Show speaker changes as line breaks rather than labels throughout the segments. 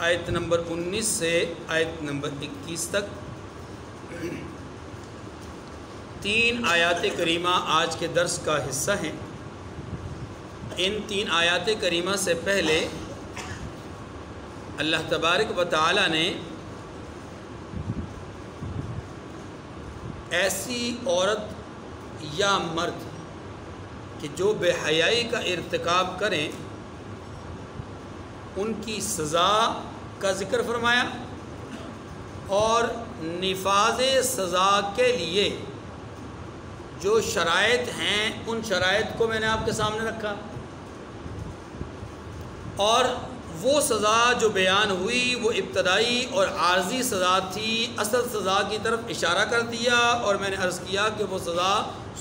آیت نمبر 19 سے آیت نمبر 21 تک 3 آیات کریمہ آج کے درس کا حصہ ہیں۔ ان 3 آیات کریمہ سے پہلے اللہ تبارک و تعالی نے ایسی عورت یا مرد کہ جو بے حیائی کا ارتکاب کریں ان کی سزا کا ذکر فرمایا، اور نفاذ سزا کے لیے جو شرائط ہیں ان شرائط کو میں نے آپ کے سامنے رکھا، اور وہ سزا جو بیان ہوئی وہ ابتدائی اور عارضی سزا تھی، اصل سزا کی طرف اشارہ کر دیا، اور میں نے عرض کیا کہ وہ سزا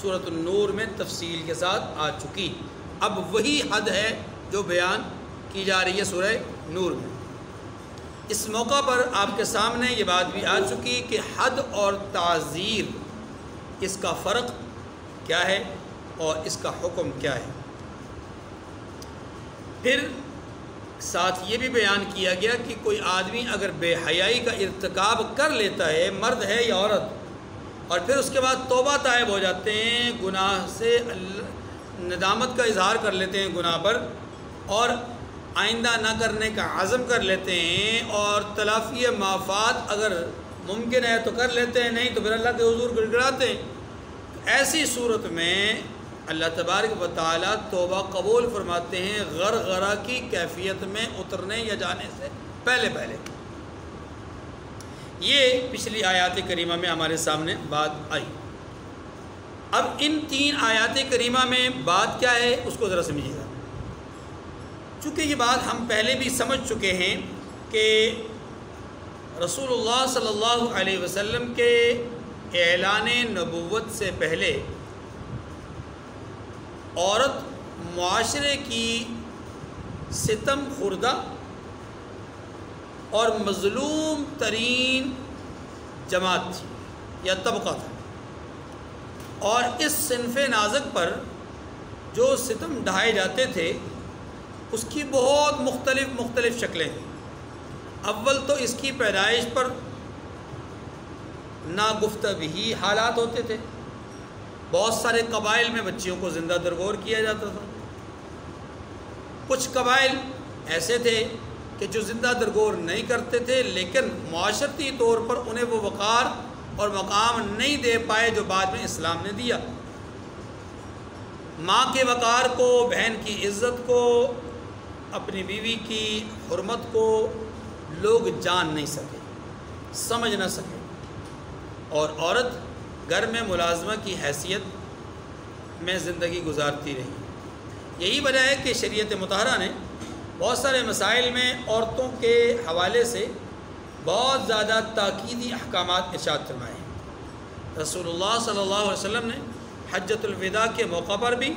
سورۃ النور میں تفصیل کے ساتھ آ چکی۔ اب وہی حد ہے جو بیان کی جا رہی ہے سورہ نور میں۔ اس موقع پر آپ کے سامنے یہ بات بھی آ چکی کہ حد اور تعزیر اس کا فرق کیا ہے اور اس کا حکم کیا ہے۔ پھر ساتھ یہ بھی بیان کیا گیا کہ کوئی آدمی اگر بے حیائی کا ارتکاب کر لیتا ہے، مرد ہے یا عورت، اور پھر اس کے بعد توبہ طائب ہو جاتے ہیں، گناہ سے ندامت کا اظہار کر لیتے ہیں گناہ پر، اور آئندہ نہ کرنے کا عزم کر لیتے ہیں، اور تلافی مافات اگر ممکن ہے تو کر لیتے ہیں، نہیں تو پھر اللہ کے حضور گڑ گڑاتے ہیں۔ ایسی صورت میں اللہ تبارک و تعالی توبہ قبول فرماتے ہیں غرغرہ کی کیفیت میں اترنے یا جانے سے پہلے۔ یہ پچھلی آیات کریمہ میں ہمارے سامنے بات آئی۔ اب ان 3 آیات کریمہ میں بات کیا ہے اس کو ذرا سمجھیے گا، چونکہ یہ بات ہم پہلے بھی سمجھ چکے ہیں کہ رسول اللہ صلی اللہ علیہ وسلم کے اعلان نبوت سے پہلے عورت معاشرے کی ستم خوردہ اور مظلوم ترین جماعت تھی یا طبقہ تھا، اور اس صنف نازک پر جو ستم ڈھائے جاتے تھے اس کی بہت مختلف شکلیں ہیں۔ اول تو اس کی پیدائش پر ناگفتگی حالات ہوتے تھے، بہت سارے قبائل میں بچیوں کو زندہ درگور کیا جاتا تھا۔ کچھ قبائل ایسے تھے کہ جو زندہ درگور نہیں کرتے تھے، لیکن معاشرتی طور پر انہیں وہ وقار اور مقام نہیں دے پائے جو بعد میں اسلام نے دیا۔ ماں کے وقار کو، بہن کی عزت کو، اپنی بیوی کی حرمت کو لوگ جان نہیں سکے، سمجھ نہ سکے، اور عورت گھر میں ملازمہ کی حیثیت میں زندگی گزارتی رہی۔ یہی وجہ ہے کہ شریعت مطہرہ نے بہت سارے مسائل میں عورتوں کے حوالے سے بہت زیادہ تاکیدی احکامات ارشاد فرمائے ہیں۔ رسول اللہ صلی اللہ علیہ وسلم نے حجۃ الوداع کے موقع پر بھی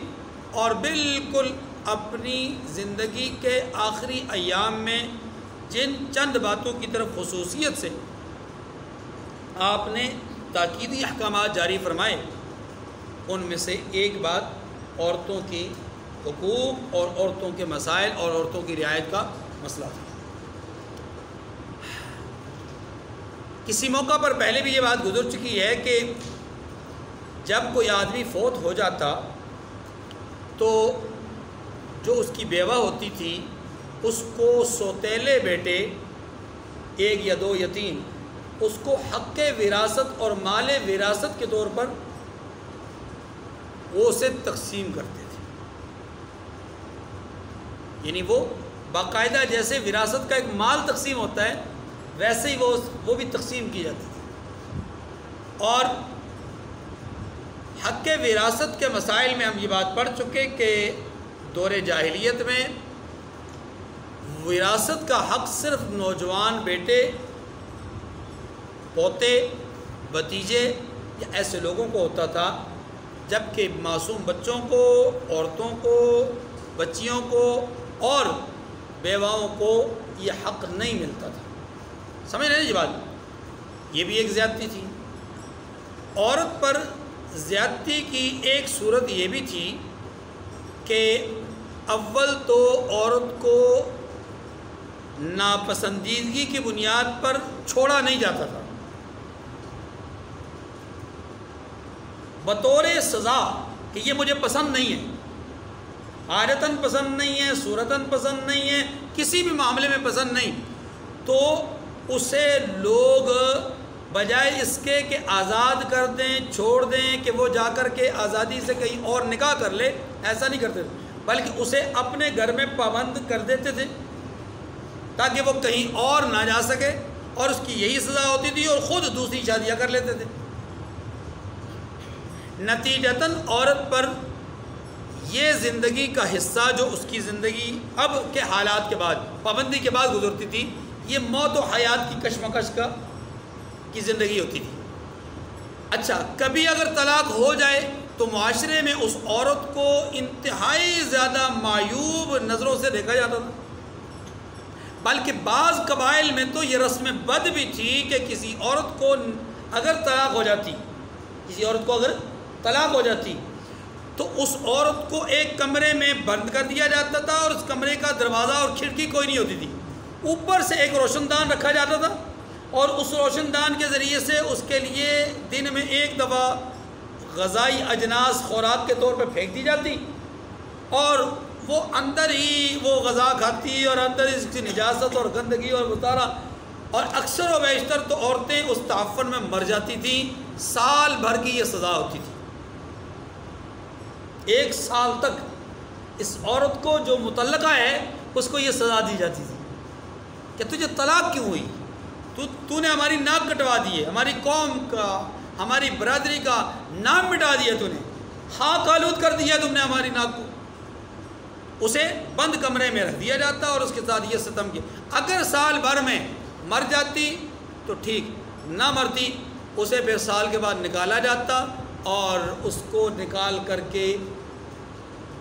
اور بالکل اپنی زندگی کے آخری ایام میں جن چند باتوں کی طرف خصوصیت سے آپ نے تاکیدی احکامات جاری فرمائے، ان میں سے ایک بات عورتوں کی حقوق اور عورتوں کے مسائل اور عورتوں کی رعایت کا مسئلہ تھا۔ کسی موقع پر پہلے بھی یہ بات گزر چکی ہے کہ جب کوئی آدمی فوت ہو جاتا تو جو اس کی بیوہ ہوتی تھی اس کو سوتیلے بیٹے، 1 یا 2 یا 3، اس کو حق وراثت اور مال وراثت کے طور پر وہ اسے تقسیم کرتے تھے، یعنی وہ باقاعدہ جیسے وراثت کا ایک مال تقسیم ہوتا ہے ویسے ہی وہ بھی تقسیم کی جاتی تھی۔ اور حق وراثت کے مسائل میں ہم یہ بات پڑھ چکے کہ دور جاہلیت میں وراثت کا حق صرف نوجوان بیٹے، پوتے، بھتیجے یا ایسے لوگوں کو ہوتا تھا، جبکہ معصوم بچوں کو، عورتوں کو، بچیوں کو اور بیواؤں کو یہ حق نہیں ملتا تھا۔ سمجھ رہے ہیں یہ بات؟ یہ بھی ایک زیادتی تھی۔ عورت پر زیادتی کی ایک صورت یہ بھی تھی کہ اول تو عورت کو ناپسندیدگی کی بنیاد پر چھوڑا نہیں جاتا تھا، بطور سزا کہ یہ مجھے پسند نہیں ہے، عادتاً پسند نہیں ہے، صورتاً پسند نہیں ہے، کسی بھی معاملے میں پسند نہیں، تو اسے لوگ بجائے اس کے کہ آزاد کر دیں، چھوڑ دیں کہ وہ جا کر کے آزادی سے کہیں اور نکاح کر لے، ایسا نہیں کرتے تھے، بلکہ اسے اپنے گھر میں پابند کر دیتے تھے تاکہ وہ کہیں اور نہ جا سکے، اور اس کی یہی سزا ہوتی تھی، اور خود دوسری شادیاں کر لیتے تھے۔ نتیجتاً عورت پر یہ زندگی کا حصہ جو اس کی زندگی اب کے حالات کے بعد، پابندی کے بعد گزرتی تھی، یہ موت و حیات کی کشمکش کی زندگی ہوتی تھی۔ اچھا، کبھی اگر طلاق ہو جائے تو معاشرے میں اس عورت کو انتہائی زیادہ معیوب نظروں سے دیکھا جاتا تھا، بلکہ بعض قبائل میں تو یہ رسم بد بھی تھی کہ کسی عورت کو اگر طلاق ہو جاتی تو اس عورت کو ایک کمرے میں بند کر دیا جاتا تھا، اور اس کمرے کا دروازہ اور کھڑکی کوئی نہیں ہوتی تھی، اوپر سے ایک روشن دان رکھا جاتا تھا، اور اس روشن دان کے ذریعے سے اس کے لیے دن میں ایک دفعہ غذائی اجناس خوراک کے طور پہ پھینک دی جاتی، اور وہ اندر ہی وہ غذا کھاتی، اور اندر اس کی نجاست اور گندگی اور مطالعہ، اور اکثر و بیشتر تو عورتیں اس تعفن میں مر جاتی تھیں۔ سال بھر کی یہ سزا ہوتی تھی، 1 سال تک اس عورت کو جو مطلقہ ہے اس کو یہ سزا دی جاتی تھی کہ تجھے طلاق کیوں ہوئی، تو نے ہماری ناک کٹوا دی ہے، ہماری قوم کا، ہماری برادری کا نام مٹا دیا، تو نے خاک آلود کر دیا تم نے ہماری ناک کو۔ اسے بند کمرے میں رکھ دیا جاتا اور اس کے ساتھ یہ ستم کیا۔ اگر سال بھر میں مر جاتی تو ٹھیک، نہ مرتی اسے پھر سال کے بعد نکالا جاتا، اور اس کو نکال کر کے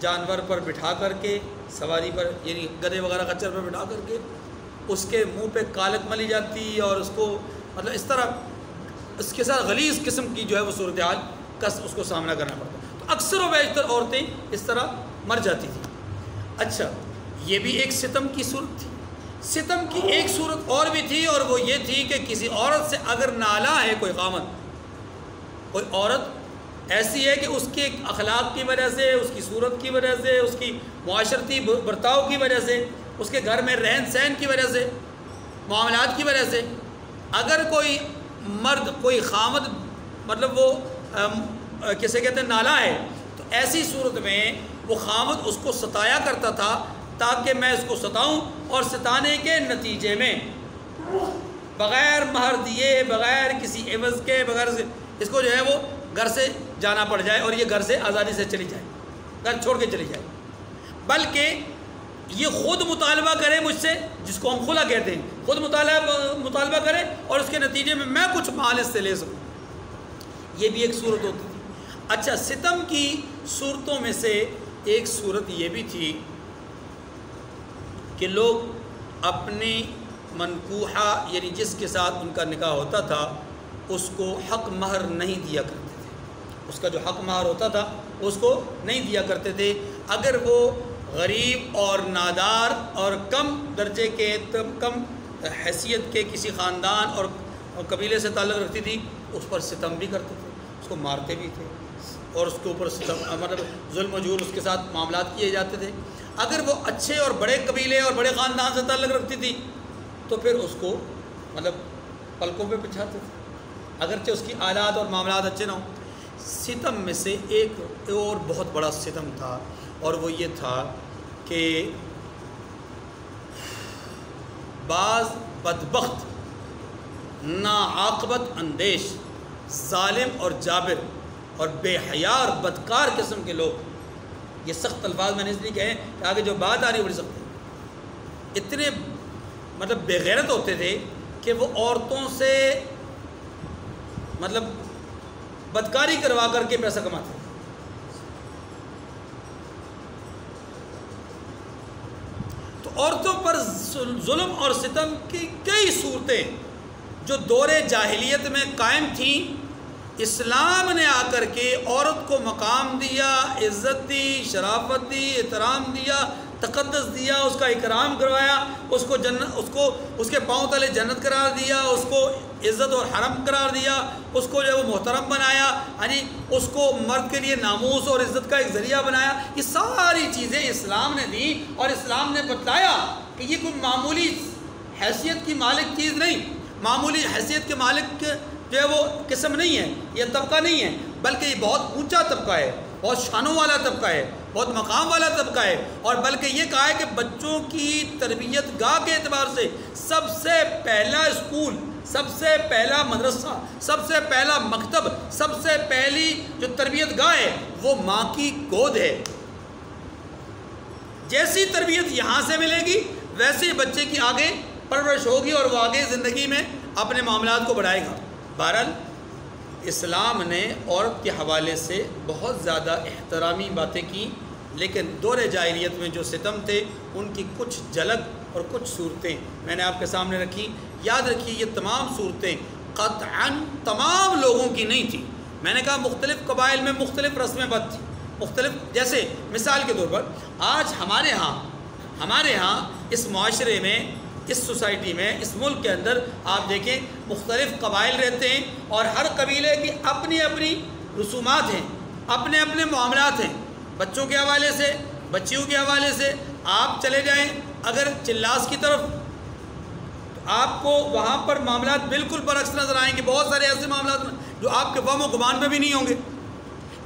جانور پر بٹھا کر کے، سواری پر یعنی گدھے وغیرہ خچر پر بٹھا کر کے اس کے منہ پہ کالک ملی جاتی، اور اس کو مطلب اس طرح اس کے ساتھ غلیظ قسم کی جو ہے وہ صورتحال کا اس کو سامنا کرنا پڑتا۔ تو اکثر و بیشتر عورتیں اس طرح مر جاتی تھیں۔ اچھا، یہ بھی ایک ستم کی صورت تھی۔ ستم کی ایک صورت اور بھی تھی، اور وہ یہ تھی کہ کسی عورت سے اگر نالا ہے کوئی خامد، کوئی عورت ایسی ہے کہ اس کے اخلاق کی وجہ سے، اس کی صورت کی وجہ سے، اس کی معاشرتی برتاؤ کی وجہ سے، اس کے گھر میں رہن سہن کی وجہ سے، معاملات کی وجہ سے، اگر کوئی مرد، کوئی خامد مطلب وہ کسے کہتے ہیں نالا ہے، تو ایسی صورت میں وہ خامد اس کو ستایا کرتا تھا تاکہ میں اس کو ستاؤں، اور ستانے کے نتیجے میں بغیر مہر دیے، بغیر کسی عوض کے، بغیر اس کو جو ہے وہ گھر سے جانا پڑ جائے، اور یہ گھر سے آزادی سے چلی جائے، گھر چھوڑ کے چلی جائے، بلکہ یہ خود مطالبہ کرے مجھ سے، جس کو ہم خلا کہتے ہیں، خود مطالبہ کرے اور اس کے نتیجے میں کچھ مال اس سے لے سکوں۔ یہ بھی ایک صورت ہوتی تھی۔ اچھا، ستم کی صورتوں میں سے ایک صورت یہ بھی تھی کہ لوگ اپنی منکوحہ یعنی جس کے ساتھ ان کا نکاح ہوتا تھا اس کو حق مہر نہیں دیا کرتے تھے، اس کا جو حق مہر ہوتا تھا اس کو نہیں دیا کرتے تھے۔ اگر وہ غریب اور نادار اور کم درجے کے، کم حیثیت کے کسی خاندان اور قبیلے سے تعلق رکھتی تھی، اس پر ستم بھی کرتے تھے، اس کو مارتے بھی تھے، اور اس کے اوپر مطلب ظلم و جور اس کے ساتھ معاملات کیے جاتے تھے۔ اگر وہ اچھے اور بڑے قبیلے اور بڑے خاندان سے تعلق رکھتی تھی تو پھر اس کو مطلب پلکوں پہ بچھاتے تھے، اگرچہ اس کی آلات اور معاملات اچھے نہ ہوں۔ ستم میں سے ایک اور بہت بڑا ستم تھا، اور وہ یہ تھا کہ بعض بدبخت، ناعاقبت اندیش، ظالم اور جابر اور بے حیا اور بدکار قسم کے لوگ، یہ سخت الفاظ میں نے اس لیے کہے کہ آگے جو بات آ رہی ہے بڑی سخت ہے، اتنے مطلب بے غیرت ہوتے تھے کہ وہ عورتوں سے مطلب بدکاری کروا کر کے پیسہ کماتے تھے۔ تو عورتوں پر ظلم اور ستم کی کئی صورتیں جو دور جاہلیت میں قائم تھیں، اسلام نے آ کر کے عورت کو مقام دیا، عزت دی، شرافت دی، احترام دیا، تقدس دیا، اس کا اکرام کروایا، اس کو اس کے پاؤں تلے جنت قرار دیا، اس کو عزت اور حرم قرار دیا، اس کو جو ہے وہ محترم بنایا، یعنی اس کو مرد کے لیے ناموس اور عزت کا ایک ذریعہ بنایا. یہ ساری چیزیں اسلام نے دی اور اسلام نے بتلایا کہ یہ کوئی معمولی حیثیت کی مالک چیز نہیں، معمولی حیثیت کے مالک جو ہے وہ قسم نہیں ہے، یہ طبقہ نہیں ہے، بلکہ یہ بہت اونچا طبقہ ہے، بہت شانوں والا طبقہ ہے، بہت مقام والا طبقہ ہے. اور بلکہ یہ کہا ہے کہ بچوں کی تربیت گاہ کے اعتبار سے سب سے پہلا اسکول، سب سے پہلا مدرسہ، سب سے پہلا مکتب، سب سے پہلی جو تربیت گاہ ہے وہ ماں کی گود ہے. جیسی تربیت یہاں سے ملے گی ویسے بچے کی آگے پرورش ہوگی اور وہ آگے زندگی میں اپنے معاملات کو بڑھائے گا. بہرحال اسلام نے عورت کے حوالے سے بہت زیادہ احترامی باتیں کی، لیکن دور جاہلیت میں جو ستم تھے ان کی کچھ جھلک اور کچھ صورتیں میں نے آپ کے سامنے رکھی. یاد رکھیے یہ تمام صورتیں قطعاً تمام لوگوں کی نہیں تھیں. میں نے کہا مختلف قبائل میں مختلف رسمیں بد تھیں، مختلف، جیسے مثال کے طور پر آج ہمارے ہاں اس معاشرے میں، اس سوسائٹی میں، اس ملک کے اندر آپ دیکھیں مختلف قبائل رہتے ہیں اور ہر قبیلے کی اپنی اپنی رسومات ہیں، اپنے اپنے معاملات ہیں. بچوں کے حوالے سے، بچیوں کے حوالے سے آپ چلے جائیں اگر چلاس کی طرف تو آپ کو وہاں پر معاملات بالکل برعکس نظر آئیں گے. بہت سارے ایسے معاملات جو آپ کے وہم و گمان میں بھی نہیں ہوں گے.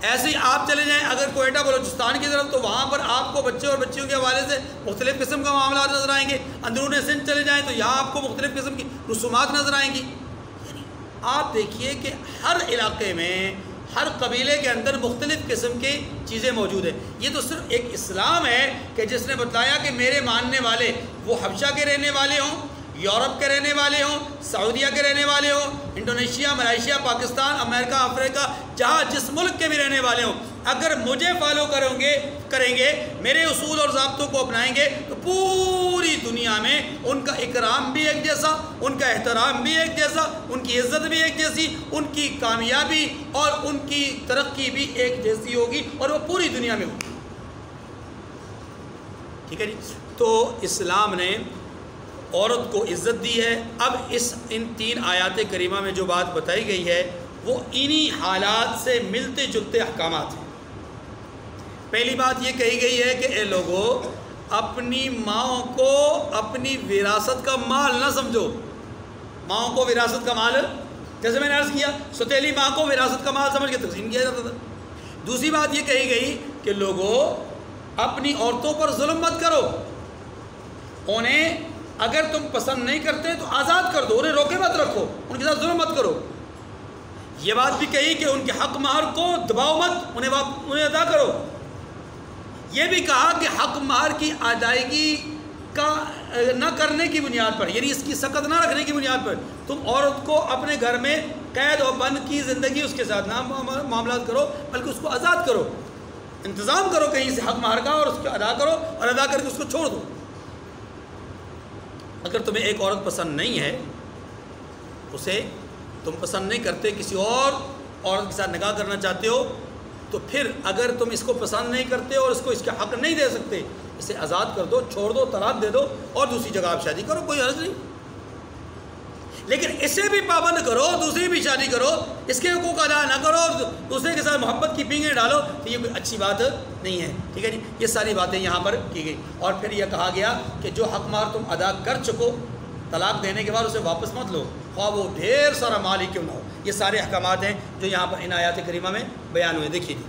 ایسے ہی آپ چلے جائیں اگر کوئٹہ بلوچستان کی طرف تو وہاں پر آپ کو بچے اور بچیوں کے حوالے سے مختلف قسم کا معاملات نظر آئیں گے. اندرون سندھ چلے جائیں تو یہاں آپ کو مختلف قسم کی رسومات نظر آئیں گی. یعنی آپ دیکھیے کہ ہر علاقے میں، ہر قبیلے کے اندر مختلف قسم کی چیزیں موجود ہیں. یہ تو صرف ایک اسلام ہے کہ جس نے بتلایا کہ میرے ماننے والے وہ حبشہ کے رہنے والے ہوں، یورپ کے رہنے والے ہوں، سعودیہ کے رہنے والے ہوں، انڈونیشیا، ملائیشیا، پاکستان، امریکہ، افریقہ، جہاں جس ملک کے بھی رہنے والے ہوں، اگر مجھے فالو کریں گے، میرے اصول اور ضابطوں کو اپنائیں گے تو پوری دنیا میں ان کا اکرام بھی ایک جیسا، ان کا احترام بھی ایک جیسا، ان کی عزت بھی ایک جیسی، ان کی کامیابی اور ان کی ترقی بھی ایک جیسی ہوگی اور وہ پوری دنیا میں ہوگی. ٹھیک ہے جی. تو اسلام نے عورت کو عزت دی ہے. اب ان 3 آیات کریمہ میں جو بات بتائی گئی ہے وہ انہی حالات سے ملتے جلتے احکامات ہیں. پہلی بات یہ کہی گئی ہے کہ اے لوگو اپنی ماؤں کو اپنی وراثت کا مال نہ سمجھو. ماؤں کو وراثت کا مال، جیسے میں نے عرض کیا ستیلی ماں کو وراثت کا مال سمجھ کے تقسیم کیا جاتا تھا. دوسری بات یہ کہی گئی کہ لوگو اپنی عورتوں پر ظلم مت کرو، انہیں اگر تم پسند نہیں کرتے تو آزاد کر دو، انہیں روکے مت رکھو، ان کے ساتھ ظلم مت کرو. یہ بات بھی کہی کہ ان کے حق مہر کو دباؤ مت، انہیں ادا کرو. یہ بھی کہا کہ حق مہر کی ادائیگی کا نہ کرنے کی بنیاد پر، یعنی اس کی سخت نہ رکھنے کی بنیاد پر تم عورت کو اپنے گھر میں قید و بند کی زندگی اس کے ساتھ نہ معاملات کرو، بلکہ اس کو آزاد کرو، انتظام کرو کہیں سے حق مہر کا اور اس کو ادا کرو اور ادا کر کے اس کو چھوڑ دو. اگر تمہیں ایک عورت پسند نہیں ہے، اسے تم پسند نہیں کرتے، کسی اور عورت کے ساتھ نکاح کرنا چاہتے ہو، تو پھر اگر تم اس کو پسند نہیں کرتے اور اس کو اس کے حق نہیں دے سکتے، اسے آزاد کر دو، چھوڑ دو، طلاق دے دو اور دوسری جگہ آپ شادی کرو، کوئی حرج نہیں. لیکن اسے بھی پابند کرو، دوسری بھی شادی کرو، اس کے حقوق ادا نہ کرو اور دوسرے کے ساتھ محبت کی پینگیں ڈالو، تو یہ کوئی اچھی بات نہیں ہے. ٹھیک ہے جی. یہ ساری باتیں یہاں پر کی گئی. اور پھر یہ کہا گیا کہ جو حق مہر تم ادا کر چکو، طلاق دینے کے بعد اسے واپس مت لو، خواہ وہ ڈھیر سارا مال ہی کیوں نہ ہو. یہ سارے احکامات ہیں جو یہاں پر ان آیات کریمہ میں بیان ہوئے. دیکھیے جی،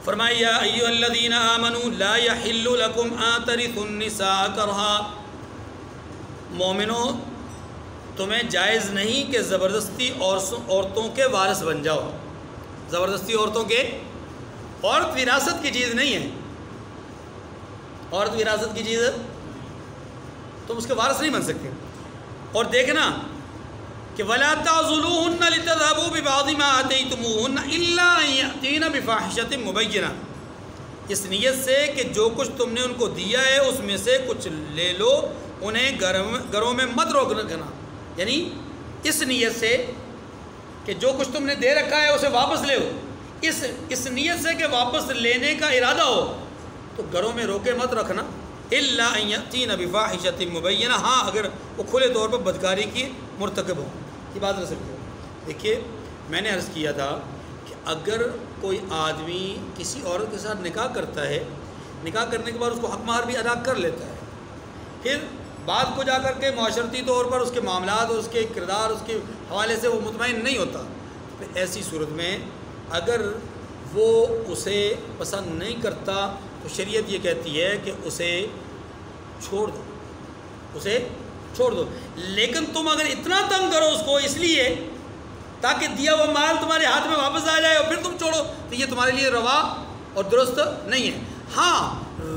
فرمایا یا ایھا الذین آمنوا لا یحل لکم ان ترثوا النساء کرہا، مومنو تمہیں جائز نہیں کہ زبردستی عورتوں کے وارث بن جاؤ. زبردستی عورتوں کے، عورت وراثت کی چیز نہیں ہے، عورت وراثت کی چیز تم اس کے وارث نہیں بن سکتے. اور دیکھنا کہ وَلَا تَعْضُلُوهُنَّ لِتَذْهَبُوا بِبَعْضِ مَا آتَيْتُمُوهُنَّ إِلَّا أَن يَأْتِينَ بِفَاحِشَةٍ مُبَيِّنَةٍ، اس نیت سے کہ جو کچھ تم نے ان کو دیا ہے اس میں سے کچھ لے لو، انہیں گھروں میں مت روک رکھنا. یعنی اس نیت سے کہ جو کچھ تم نے دے رکھا ہے اسے واپس لے ہو، اس نیت سے کہ واپس لینے کا ارادہ ہو، تو گھروں میں روکے مت رکھنا، الا ان یاتین بفاحشۃ مبینہ، ہاں اگر وہ کھلے طور پر بدکاری کی مرتکب ہوں۔ یہ بات نہ سمجھو۔ دیکھیے میں نے عرض کیا تھا کہ اگر کوئی آدمی کسی عورت کے ساتھ نکاح کرتا ہے، نکاح کرنے کے بعد اس کو حق مہر بھی ادا کر لیتا ہے، پھر بعد کو جا کر کے معاشرتی طور پر اس کے معاملات اور اس کے کردار اس کے حوالے سے وہ مطمئن نہیں ہوتا، پھر ایسی صورت میں اگر وہ اسے پسند نہیں کرتا تو شریعت یہ کہتی ہے کہ اسے چھوڑ دو، اسے چھوڑ دو۔ لیکن تم اگر اتنا تنگ کرو اس کو اس لیے تاکہ دیا ہوا مال تمہارے ہاتھ میں واپس آ جائے اور پھر تم چھوڑو، تو یہ تمہارے لیے روا اور درست نہیں ہے۔ ہاں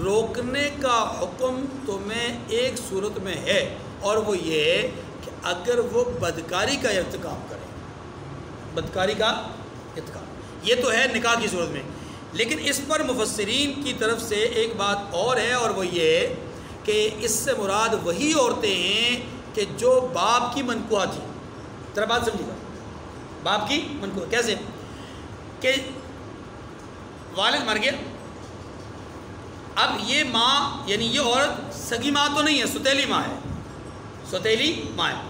روکنے کا حکم تمہیں ایک صورت میں ہے، اور وہ یہ ہے کہ اگر وہ بدکاری کا ارتکاب کرے، بدکاری کا ارتکاب، یہ تو ہے نکاح کی صورت میں۔ لیکن اس پر مفسرین کی طرف سے ایک بات اور ہے، اور وہ یہ ہے کہ اس سے مراد وہی عورتیں ہیں کہ جو باپ کی منکوہ تھیں۔ ذرا بات سمجھیے گا، باپ کی منکوہ کیسے؟ کہ والد مر گیا، اب یہ ماں یعنی یہ عورت سگی ماں تو نہیں ہے، سوتیلی ماں ہے، سوتیلی ماں ہے۔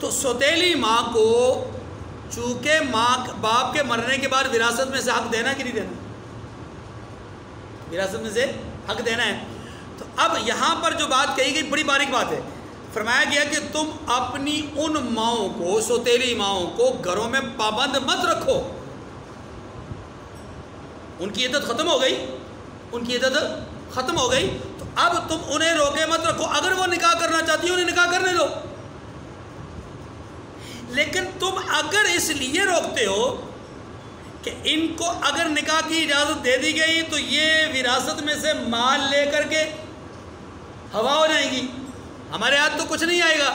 تو سوتیلی ماں کو چونکہ باپ کے مرنے کے بعد وراثت میں سے حق دینا کہ نہیں دینا؟ وراثت میں سے حق دینا ہے۔ تو اب یہاں پر جو بات کہی گئی بڑی باریک بات ہے، فرمایا گیا کہ تم اپنی ان ماؤں کو، سوتیلی ماؤں کو گھروں میں پابند مت رکھو، ان کی عدت ختم ہو گئی، ان کی عدت ختم ہو گئی، تو اب تم انہیں روکے مت رکھو، اگر وہ نکاح کرنا چاہتی ہیں انہیں نکاح کرنے دو۔ لیکن تم اگر اس لیے روکتے ہو کہ ان کو اگر نکاح کی اجازت دے دی گئی تو یہ وراثت میں سے مال لے کر کے ہوا ہو جائیں گی، ہمارے ہاتھ تو کچھ نہیں آئے گا،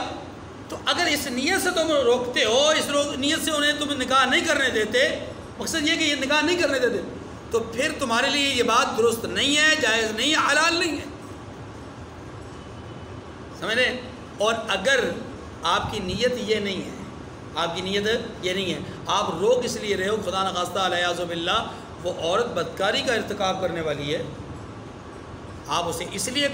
تو اگر اس نیت سے تم روکتے ہو، اس نیت سے انہیں تم نکاح نہیں کرنے دیتے، مقصد یہ کہ یہ نکاح نہیں کرنے دیتے، تو پھر تمہارے لیے یہ بات درست نہیں ہے، جائز نہیں ہے، حلال نہیں ہے، سمجھ رہے؟ اور اگر آپ کی نیت یہ نہیں ہے، آپ کی نیت یہ نہیں ہے، آپ روک اس لیے رہے ہو خدا نخواستہ علیہ باللہ وہ عورت بدکاری کا ارتکاب کرنے والی ہے، آپ اسے اس لیے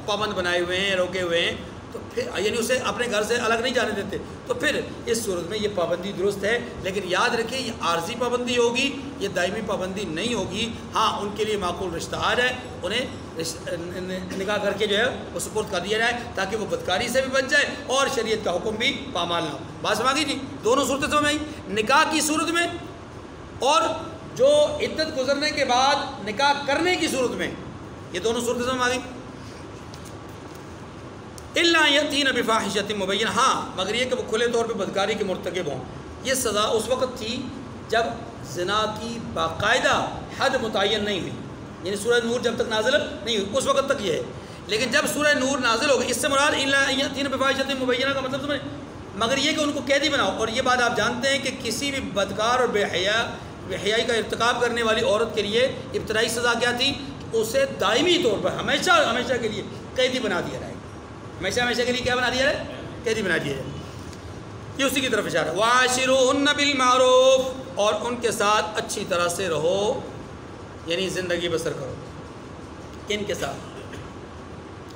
پابند بنائے ہوئے ہیں، روکے ہوئے ہیں، تو پھر یعنی اسے اپنے گھر سے الگ نہیں جانے دیتے، تو پھر اس صورت میں یہ پابندی درست ہے۔ لیکن یاد رکھیں یہ عارضی پابندی ہوگی، یہ دائمی پابندی نہیں ہوگی۔ ہاں ان کے لیے معقول رشتہ آ جائے، انہیں نکاح کر کے جو ہے وہ سپرد کر دیا جائے تاکہ وہ بدکاری سے بھی بچ جائے اور شریعت کا حکم بھی پامال نہ ہو۔ بات سمجھ گئی جی؟ دونوں صورتیں سمجھ آئی، نکاح کی صورت میں اور جو عدت گزرنے کے بعد نکاح کرنے کی صورت میں، یہ دونوں صورتیں سمجھ آ گئی۔ الا یاتین بفاحشۃ مبینہ، ہاں مگر یہ کہ وہ کھلے طور پہ بدکاری کے مرتکب ہوں۔ یہ سزا اس وقت تھی جب زنا کی باقاعدہ حد متعین نہیں ہوئی، یعنی سورہ نور جب تک نازل نہیں ہوئی اس وقت تک یہ ہے، لیکن جب سورہ نور نازل ہو گئی، اس سے مراد الا یاتین بفاحشۃ مبینہ کا مطلب سمجھیں، مگر یہ کہ ان کو قیدی بناؤ۔ اور یہ بات آپ جانتے ہیں کہ کسی بھی بدکار اور بے حیائی کا ارتکاب کرنے والی عورت کے لیے ابتدائی سزا کیا تھی؟ کہ اسے دائمی طور پر ہمیشہ کے لیے قیدی بنا دیا جائے، ہمیشہ کے لیے کیا بنا دیا جائے؟ قیدی بنا دیا جائے۔ یہ اسی کی طرف اشارہ ہے۔ وَعَاشِرُوهُنَّ بِالْمَعْرُوفِ، اور ان کے ساتھ اچھی طرح سے رہو، یعنی زندگی بسر کرو۔ کن کے ساتھ؟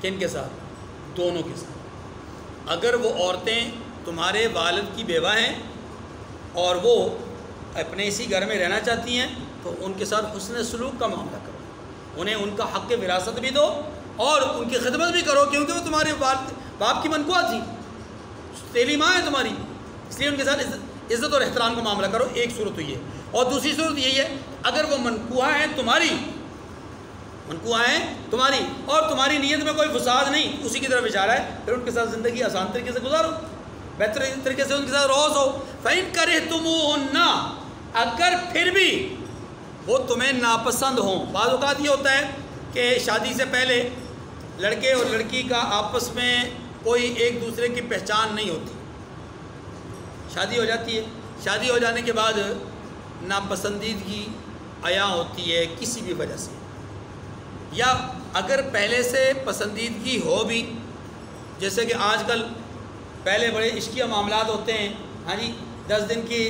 کن کے ساتھ؟ دونوں کے ساتھ۔ اگر وہ عورتیں تمہارے والد کی بیوہ ہیں اور وہ اپنے اسی گھر میں رہنا چاہتی ہیں تو ان کے ساتھ حسن سلوک کا معاملہ کرو، انہیں ان کا حق وراثت بھی دو اور ان کی خدمت بھی کرو، کیونکہ وہ تمہارے باپ کی منکوہ تھی، تیلی ماں ہے تمہاری، اس لیے ان کے ساتھ عزت اور احترام کا معاملہ کرو۔ ایک صورت تو یہ، اور دوسری صورت یہی ہے اگر وہ منکوہ ہیں تمہاری، اور تمہاری نیت میں کوئی فساد نہیں، اسی کی طرف اشارہ ہے، پھر ان کے ساتھ زندگی آسان طریقے سے گزارو، بہتر طریقے سے ان کے ساتھ روز ہو۔ فَإِن كَرِهْتُمُوهُنَّ، اگر پھر بھی وہ تمہیں ناپسند ہوں۔ بعض اوقات یہ ہوتا ہے کہ شادی سے پہلے لڑکے اور لڑکی کا آپس میں کوئی ایک دوسرے کی پہچان نہیں ہوتی، شادی ہو جاتی ہے، شادی ہو جانے کے بعد ناپسندیدگی عیاں ہوتی ہے کسی بھی وجہ سے، یا اگر پہلے سے پسندیدگی ہو بھی، جیسے کہ آج کل پہلے بڑے عشقیہ معاملات ہوتے ہیں، ہاں جی 10 دن کی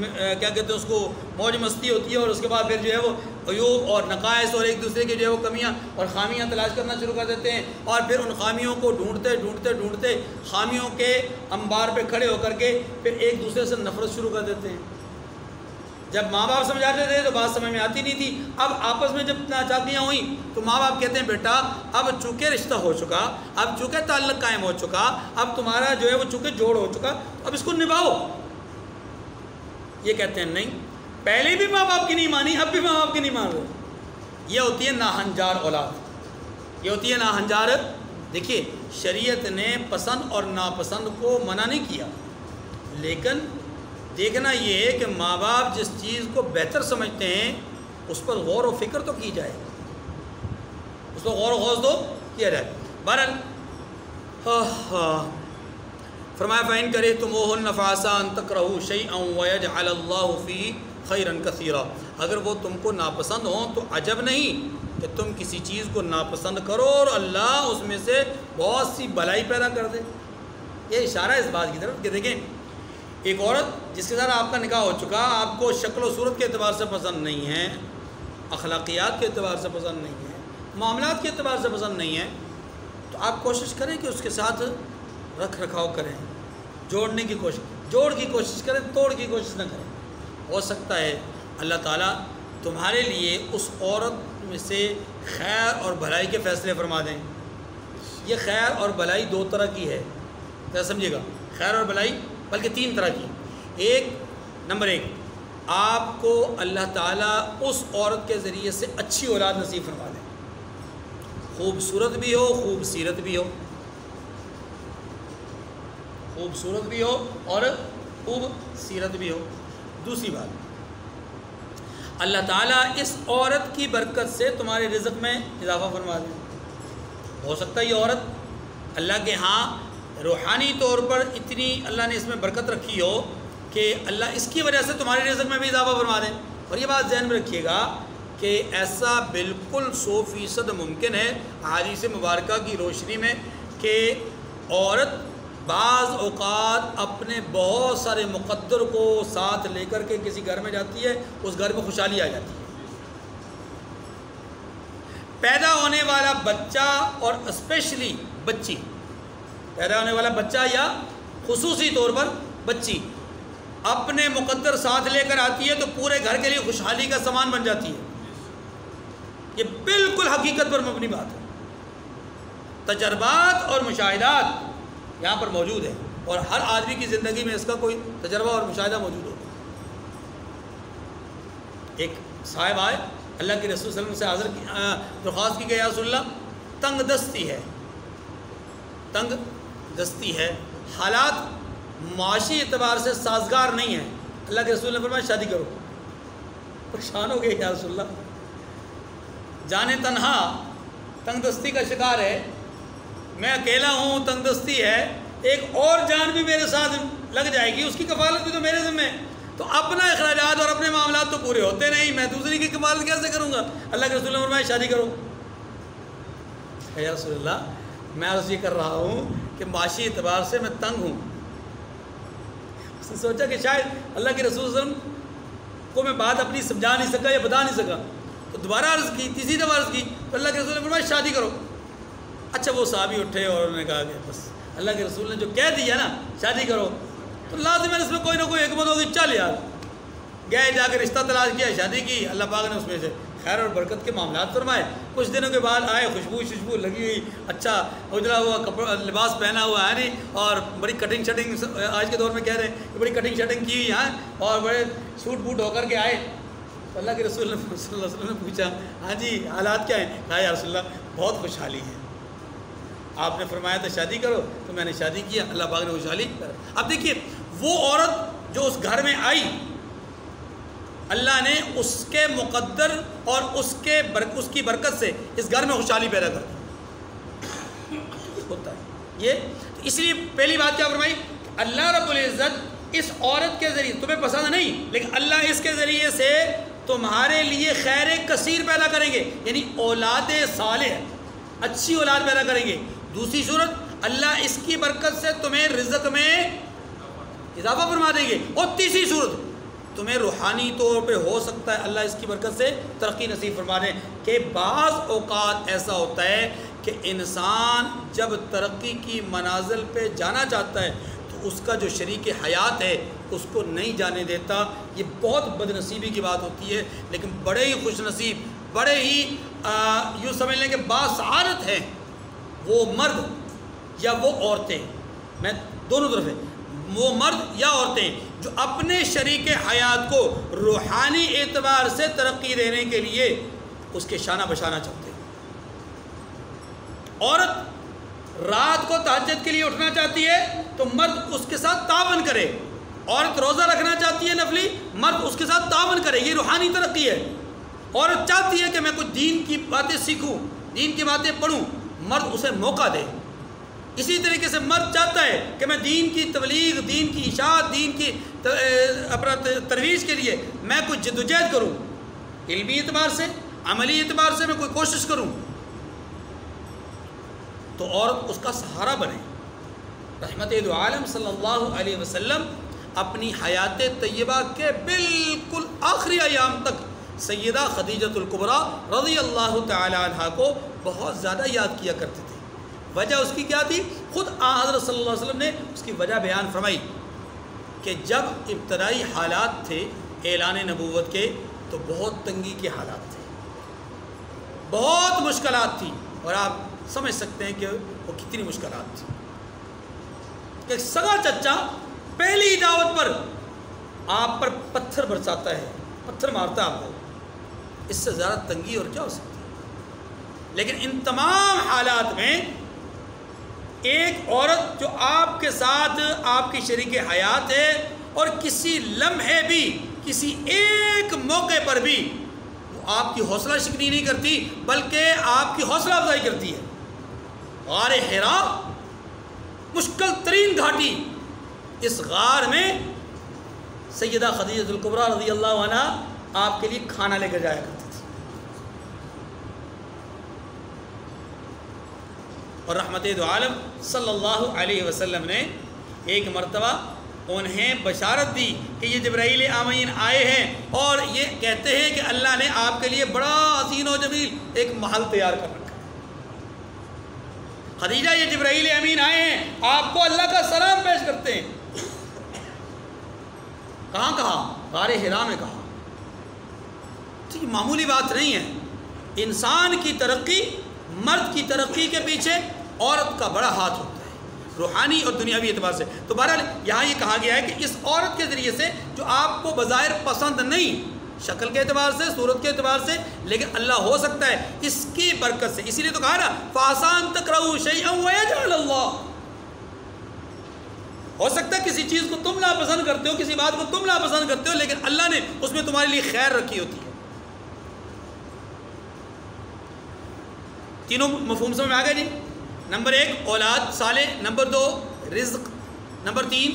کیا کہتے ہیں اس کو موج مستی ہوتی ہے، اور اس کے بعد پھر جو ہے وہ عیوب اور نقائص اور ایک دوسرے کی جو ہے وہ کمیاں اور خامیاں تلاش کرنا شروع کر دیتے ہیں، اور پھر ان خامیوں کو ڈھونڈتے خامیوں کے انبار پہ کھڑے ہو کر کے پھر ایک دوسرے سے نفرت شروع کر دیتے ہیں۔ جب ماں باپ سمجھاتے تھے تو بات سمجھ میں آتی نہیں تھی، اب آپس میں جب ناچاکیاں ہوئیں تو ماں باپ کہتے ہیں بیٹا اب چونکہ رشتہ ہو چکا، اب چونکہ تعلق قائم ہو چکا، اب تمہارا جو ہے وہ چونکہ جوڑ ہو چکا، اب اس کو نبھاؤ۔ یہ کہتے ہیں نہیں، پہلے بھی ماں باپ کی نہیں مانی، اب بھی ماں باپ کی نہیں مان رہے۔ یہ ہوتی ہے ناہنجار اولاد، یہ ہوتی ہے ناہنجار۔ دیکھیے شریعت نے پسند اور ناپسند کو منع نہیں کیا، لیکن دیکھنا یہ ہے کہ ماں باپ جس چیز کو بہتر سمجھتے ہیں اس پر غور و فکر تو کی جائے، اس پر غور و خوض تو کیا جائے۔ بہرحال فرمایا فَإِن كَرِهْتُمُوهُنَّ فَعَسَىٰ أَن تَكْرَهُوا شَيْئًا وَيَجْعَلَ اللَّهُ فِيهِ خَيْرًا كَثِيرًا، اگر وہ تم کو ناپسند ہوں تو عجب نہیں کہ تم کسی چیز کو ناپسند کرو اور اللہ اس میں سے بہت سی بھلائی پیدا کر دے۔ یہ اشارہ ہے اس بات کی طرف کہ دیکھیں ایک عورت جس کے ساتھ آپ کا نکاح ہو چکا، آپ کو شکل و صورت کے اعتبار سے پسند نہیں ہے، اخلاقیات کے اعتبار سے پسند نہیں ہے، معاملات کے اعتبار سے پسند نہیں ہے، تو آپ کوشش کریں کہ اس کے ساتھ رکھ رکھاؤ کریں، جوڑنے کی کوشش کریں، توڑ کی کوشش نہ کریں۔ ہو سکتا ہے اللہ تعالیٰ تمہارے لیے اس عورت میں سے خیر اور بھلائی کے فیصلے فرما دیں۔ یہ خیر اور بھلائی دو طرح کی ہے، کیا سمجھے گا؟ خیر اور بھلائی بلکہ تین طرح کی۔ نمبر ایک، آپ کو اللہ تعالیٰ اس عورت کے ذریعے سے اچھی اولاد نصیب فرما دیں، خوبصورت بھی ہو، خوبصیرت بھی ہو، خوبصورت بھی ہو اور خوبصیرت بھی ہو۔ دوسری بات، اللہ تعالیٰ اس عورت کی برکت سے تمہارے رزق میں اضافہ فرما دیں۔ ہو سکتا ہے یہ عورت اللہ کے ہاں روحانی طور پر اتنی اللہ نے اس میں برکت رکھی ہو کہ اللہ اس کی وجہ سے تمہارے رزق میں بھی اضافہ فرما دیں۔ اور یہ بات ذہن میں رکھیے گا کہ ایسا بالکل 100% ممکن ہے احادیث مبارکہ کی روشنی میں کہ عورت بعض اوقات اپنے بہت سارے مقدر کو ساتھ لے کر کے کسی گھر میں جاتی ہے، اس گھر میں خوشحالی آ جاتی ہے۔ پیدا ہونے والا بچہ اور اسپیشلی بچی، پیدا ہونے والا بچہ یا خصوصی طور پر بچی اپنے مقدر ساتھ لے کر آتی ہے تو پورے گھر کے لیے خوشحالی کا سامان بن جاتی ہے۔ یہ بالکل حقیقت پر مبنی بات ہے، تجربات اور مشاہدات یہاں پر موجود ہے، اور ہر آدمی کی زندگی میں اس کا کوئی تجربہ اور مشاہدہ موجود ہوگا۔ ایک صاحب آئے، اللہ کے رسول صلی اللہ علیہ وسلم سے درخواست کی کہ یا رسول اللہ تنگ دستی ہے، حالات معاشی اعتبار سے سازگار نہیں ہیں، اللہ کے رسول نے فرمایا شادی کرو۔ پریشان ہو گئے یا رسول اللہ، جانے تنہا تنگ دستی کا شکار ہے، میں اکیلا ہوں، تنگ دستی ہے، ایک اور جان بھی میرے ساتھ لگ جائے گی، اس کی کفالت بھی تو میرے ذمہ ہے، تو اپنا اخراجات اور اپنے معاملات تو پورے ہوتے نہیں، میں دوسری کی کفالت کیسے کروں گا؟ اللہ کے رسول نے فرمایا شادی کرو۔ یا رسول اللہ میں عرض یہ کر رہا ہوں کہ معاشی اعتبار سے میں تنگ ہوں۔ اس نے سوچا کہ شاید اللہ کے رسول صلی اللہ علیہ وسلم کو میں بات اپنی سمجھا نہیں سکا یا بتا نہیں سکا، تو دوبارہ عرض کی، تیسری دفعہ عرض کی، تو اللہ کے رسول نے فرمایا شادی کرو۔ اچھا وہ صحابی اٹھے اور انہوں نے کہا کہ بس اللہ کے رسول نے جو کہہ دیا نا شادی کرو تو لازم ہے اس میں کوئی نہ کوئی حکمت ہوگی، چل یار گئے، جا کے رشتہ تلاش کیا، شادی کی، اللہ پاک نے اس میں سے خیر اور برکت کے معاملات فرمائے۔ کچھ دنوں کے بعد آئے، خوشبو لگی ہوئی، اچھا اجلا ہوا کپڑا لباس پہنا ہوا ہے نہیں، اور بڑی کٹنگ شٹنگ آج کے دور میں کہہ رہے ہیں کہ بڑی کٹنگ شٹنگ کی ہوئی ہیں، اور بڑے سوٹ بوٹ ہو کر کے آئے۔ تو اللہ کے رسول صلی اللہ علیہ وسلم نے پوچھا ہاں جی حالات کیا ہیں؟ کہا یا رسول اللہ بہت خوشحالی ہے، آپ نے فرمایا تھا شادی کرو تو میں نے شادی کیا، اللہ پاک نے خوشحالی کر۔ اب دیکھیے وہ عورت جو اس گھر میں آئی، اللہ نے اس کے مقدر اور اس کی برکت سے اس گھر میں خوشحالی پیدا کر دی ہوتا ہے۔ یہ اس لیے پہلی بات کیا فرمائی، اللہ رب العزت اس عورت کے ذریعے تمہیں پسند نہیں، لیکن اللہ اس کے ذریعے سے تمہارے لیے خیر کثیر پیدا کریں گے، یعنی اولاد صالح، اچھی اولاد پیدا کریں گے۔ دوسری صورت اللہ اس کی برکت سے تمہیں رزق میں اضافہ فرما دیں گے، اور تیسری صورت تمہیں روحانی طور پہ ہو سکتا ہے اللہ اس کی برکت سے ترقی نصیب فرما دیں کہ بعض اوقات ایسا ہوتا ہے کہ انسان جب ترقی کی منازل پہ جانا چاہتا ہے تو اس کا جو شریک حیات ہے اس کو نہیں جانے دیتا. یہ بہت بد نصیبی کی بات ہوتی ہے. لیکن بڑے ہی خوش نصیب، بڑے ہی یوں سمجھ لیں کہ باسعادت ہیں وہ مرد یا وہ عورتیں، میں دونوں طرف ہیں، وہ مرد یا عورتیں جو اپنے شریک حیات کو روحانی اعتبار سے ترقی دینے کے لیے اس کے شانہ بشانہ چاہتے ہیں. عورت رات کو تہجد کے لیے اٹھنا چاہتی ہے تو مرد اس کے ساتھ تعاون کرے. عورت روزہ رکھنا چاہتی ہے نفلی، مرد اس کے ساتھ تعاون کرے. یہ روحانی ترقی ہے. عورت چاہتی ہے کہ میں کچھ دین کی باتیں سیکھوں، دین کی باتیں پڑھوں، مرد اسے موقع دے. اسی طریقے سے مرد چاہتا ہے کہ میں دین کی تبلیغ، دین کی اشاعت، دین کی اپنا ترویج کے لیے میں کچھ جدوجہد کروں، علمی اعتبار سے، عملی اعتبار سے میں کوئی کوشش کروں. تو عورت اس کا سہارا بنے. رحمت دو عالم صلی اللہ علیہ وسلم اپنی حیات طیبہ کے بالکل آخری ایام تک سیدہ خدیجۃ الکبریٰ رضی اللہ تعالی عنہ کو بہت زیادہ یاد کیا کرتے تھے. وجہ اس کی کیا تھی؟ خود حضرت صلی اللہ علیہ وسلم نے اس کی وجہ بیان فرمائی کہ جب ابتدائی حالات تھے اعلان نبوت کے تو بہت تنگی کے حالات تھے، بہت مشکلات تھیں. اور آپ سمجھ سکتے ہیں کہ وہ کتنی مشکلات تھی کہ سگا چچا پہلی دعوت پر آپ پر پتھر برساتا ہے، پتھر مارتا ہے آپ کو. اس سے زیادہ تنگی اور کیا ہو سکتی ہے؟ لیکن ان تمام حالات میں ایک عورت جو آپ کے ساتھ آپ کی شریک حیات ہے اور کسی لمحے بھی، کسی ایک موقع پر بھی وہ آپ کی حوصلہ شکنی نہیں کرتی بلکہ آپ کی حوصلہ افزائی کرتی ہے. غار حرا مشکل ترین گھاٹی، اس غار میں سیدہ خدیجۃ الکبریٰ رضی اللہ عنہ آپ کے لیے کھانا لے کر جایا کرتی تھی. اور رحمت دو عالم صلی اللہ علیہ وسلم نے ایک مرتبہ انہیں بشارت دی کہ یہ جبرائیل امین آئے ہیں اور یہ کہتے ہیں کہ اللہ نے آپ کے لیے بڑا حسین و جمیل ایک محل تیار کر رکھا ہے. خدیجہ یہ جبرائیل امین آئے ہیں، آپ کو اللہ کا سلام پیش کرتے ہیں. کہاں کہا؟ غار حرا میں کہا. تو یہ معمولی بات نہیں ہے. انسان کی ترقی، مرد کی ترقی کے پیچھے عورت کا بڑا ہاتھ ہوتا ہے روحانی اور دنیاوی اعتبار سے. تو بہرحال یہاں یہ کہا گیا ہے کہ اس عورت کے ذریعے سے جو آپ کو بظاہر پسند نہیں، شکل کے اعتبار سے، صورت کے اعتبار سے، لیکن اللہ ہو سکتا ہے اس کی برکت سے. اسی لیے تو کہا نا فَآسَان تَكْرَهُ شَيْئًا وَيَجْعَلَ اللَّهُ. ہو سکتا ہے کسی چیز کو تم ناپسند کرتے ہو، کسی بات کو تم ناپسند کرتے ہو، لیکن اللہ نے اس میں تمہارے لیے خیر رکھی ہوتی ہے. تینوں مفہوم سمجھ میں آ گئے جی. نمبر 1 اولاد صالح، نمبر 2 رزق، نمبر 3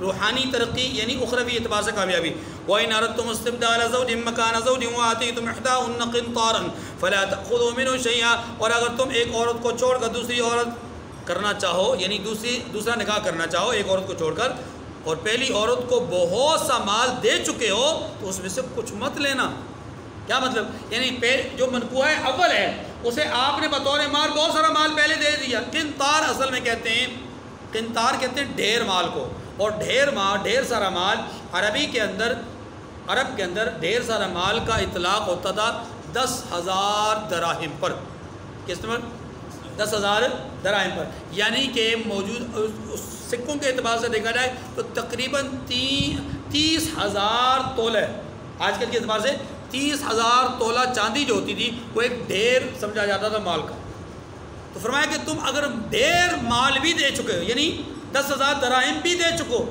روحانی ترقی یعنی اخروی اعتبار سے کامیابی. وَإِنْ أَرَدْتُمُ اسْتِبْدَالَ زَوْجٍ مَّكَانَ زَوْجٍ وَآتَيْتُمْ إِحْدَاهُنَّ قِنطَارًا فَلَا تَأْخُذُوا مِنْهُ شَيْئًا. اور اگر تم ایک عورت کو چھوڑ کر دوسری عورت کرنا چاہو، یعنی دوسرا نکاح کرنا چاہو ایک عورت کو چھوڑ کر، اور پہلی عورت کو بہت سا مال دے چکے ہو تو اس میں سے کچھ مت لینا. کیا مطلب؟ یعنی جو منکوح اول ہے اسے آپ نے بطور مال بہت سارا مال پہلے دے دیا. قنطار اصل میں کہتے ہیں، قنطار کہتے ہیں ڈھیر مال کو. اور ڈھیر سارا مال عرب کے اندر ڈھیر سارا مال کا اطلاق ہوتا تھا 10,000 دراہم پر. کس پر؟ 10,000 دراہم پر. یعنی کہ موجود سکوں کے اعتبار سے دیکھا جائے تو تقریباً 30,000 تولہ. آج کل کے اعتبار سے 30,000 تولہ چاندی جو ہوتی تھی وہ ایک ڈھیر سمجھا جاتا تھا مال کا. تو فرمایا کہ تم اگر ڈھیر مال بھی دے چکے ہو، یعنی 10,000 دراہم بھی دے چکو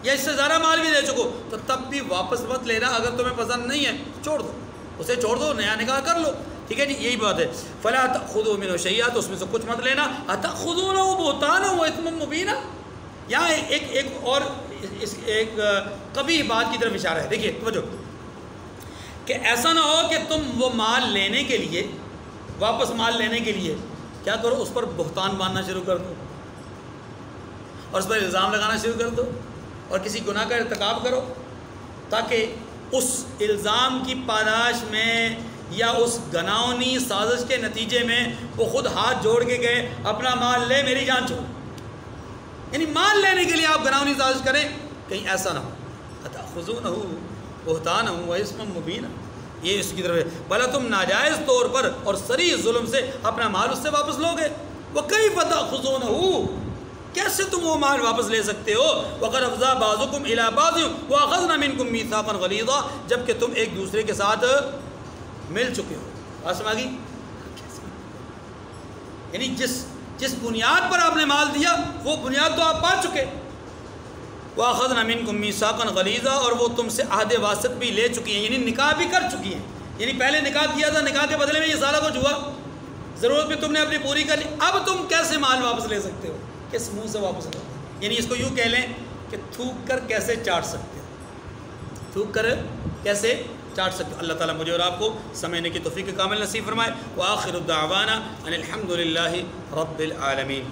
یا اس سے زیادہ مال بھی دے چکو، تو تب بھی واپس مت لینا. اگر تمہیں پسند نہیں ہے چھوڑ دو، اسے چھوڑ دو، نیا نکاح کر لو. ٹھیک ہے جی، یہی بات ہے. فَلَا تَأْخُذُوا مِنْهُ شَيْئًا، تو اس میں سے کچھ مت لینا. أَتَأْخُذُونَهُ بُهْتَانًا وَإِثْمًا مُبِينًا. یہاں ایک اور ایک قبیح بات کی طرف اشارہ ہے. دیکھیے توجہ، کہ ایسا نہ ہو کہ تم وہ مال لینے کے لیے، واپس مال لینے کے لیے کیا کرو، اس پر بہتان باندھنا شروع کر دو اور اس پر الزام لگانا شروع کر دو اور کسی گناہ کا ارتکاب کرو تاکہ اس الزام کی پاداش میں یا اس گناؤنی سازش کے نتیجے میں وہ خود ہاتھ جوڑ کے گئے اپنا مال لے میری جان چھوڑ، یعنی مال لینے کے لیے آپ گناؤنی سازش کریں، کہیں ایسا نہ ہو اتأخذونہ بہتانا واسما مبینا، یہ اس کی طرف ہے، بھلا تم ناجائز طور پر اور صریح ظلم سے اپنا مال اس سے واپس لوگے، وَكَيْفَ تَأْخُذُونَهُ، کیسے تم وہ مال واپس لے سکتے ہو، وَقَدْ أَفْضَىٰ بَعْضُكُمْ إِلَىٰ بَعْضٍ وَأَخَذْنَا مِنكُم مِيثَاقًا غَلِيظًا، جبکہ تم ایک دوسرے کے ساتھ مل چکے ہو۔ آسما گی، یعنی جس بنیاد پر آپ نے مال دیا وہ بنیاد تو آپ پا چکے، وَأَخَذْنَا مِنكُم مِيثَاقًا غَلِيظًا، اور وہ تم سے عہد واسط بھی لے چکی ہیں، یعنی نکاح بھی کر چکی ہیں، یعنی پہلے نکاح کیا تھا، نکاح کے بدلے میں یہ سارا کچھ ہوا، ضرورت بھی تم نے اپنی پوری کر لی، اب تم کیسے مال واپس لے سکتے ہو، کس منہ سے واپس لو، یعنی اس کو یوں کہہ لیں کہ تھوک کر کیسے چاٹ سکتے ہو، تھوک کر کیسے چاٹ سکتے ہو۔ اللہ تعالیٰ مجھے اور آپ کو سمجھنے کی توفیق کامل نصیب فرمائے۔ وآخر الدعوانا ان الحمد للہ رب العالمین۔